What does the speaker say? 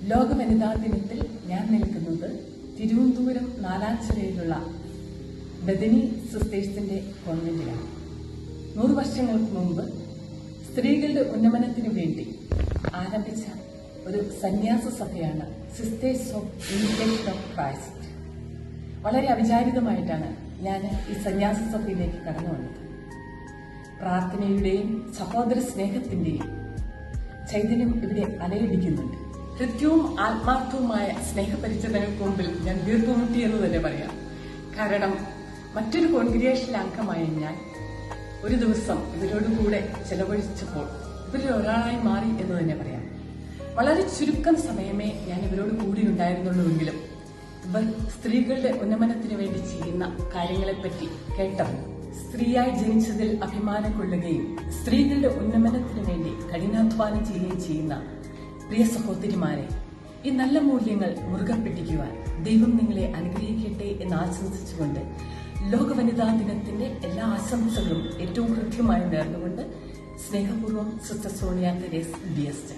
ലോക വനിതാ ദിനത്തിൽ ഞാൻ നിൽക്കുന്നത് തിരുവനന്തപുരം നാലാഞ്ചിറയിലുള്ള ബദനി സിസ്റ്റേഴ്സിന്റെ കോൺവെന്റിലാണ്. 100 വർഷങ്ങൾക്ക് മുമ്പ് സ്ത്രീകളുടെ ഉന്നമനത്തിനു വേണ്ടി ആരംഭിച്ച ഒരു സന്യാസ സഭയാണ് sisters of imitation of Christ. വളരെ അവിചാരിതമായിട്ടാണ് ഞാൻ ഈ സന്യാസ സഭയിലേക്ക് കടന്നു വന്നത്. പ്രാർത്ഥനയുടെയും സഹോദര സ്നേഹത്തിന്റെയും ചൈതന്യം ഇവിടെ അലയടിക്കുന്നുണ്ട്. കൃത്യവും ആത്മാർത്ഥവുമായ സ്നേഹപരിചരണങ്ങൾക്ക് മുമ്പിൽ ഞാൻ വീർപ്പുമുട്ടി എന്ന് തന്നെ പറയാം. കാരണം മറ്റൊരു കോൺഗ്രിഗേഷനിലെ അംഗമായ ഞാൻ ഒരു ദിവസം ഇവരോടുകൂടെ ചെലവഴിച്ചപ്പോൾ ഇവരിൽ ഒരാളായി മാറി എന്ന് തന്നെ പറയാം. വളരെ ചുരുക്കം സമയമേ ഞാൻ ഇവരോട് കൂടി ഉണ്ടായിരുന്നുള്ളൂവെങ്കിലും ഇവർ സ്ത്രീകളുടെ ഉന്നമനത്തിന് വേണ്ടി ചെയ്യുന്ന കാര്യങ്ങളെപ്പറ്റി കേട്ടറിഞ്ഞു. സ്ത്രീയായി ജനിച്ചതിൽ അഭിമാനം കൊള്ളുകയും സ്ത്രീകളുടെ ഉന്നമനത്തിന് വേണ്ടി കഠിനാധ്വാനം ചെയ്യുകയും ചെയ്യുന്ന പ്രിയ സഹോദരിമാരെ, ഈ നല്ല മൂല്യങ്ങൾ മുറുകെ പിടിക്കുവാൻ ദൈവം നിങ്ങളെ അനുഗ്രഹിക്കട്ടെ എന്ന് ആശംസിച്ചുകൊണ്ട് ലോക വനിതാ ദിനത്തിന്റെ എല്ലാ ആശംസകളും ഏറ്റവും കൃത്യമായി നേർന്നുകൊണ്ട് സ്നേഹപൂർവ്വം സിസ്റ്റർ സോണിയ തെരേസ് BST.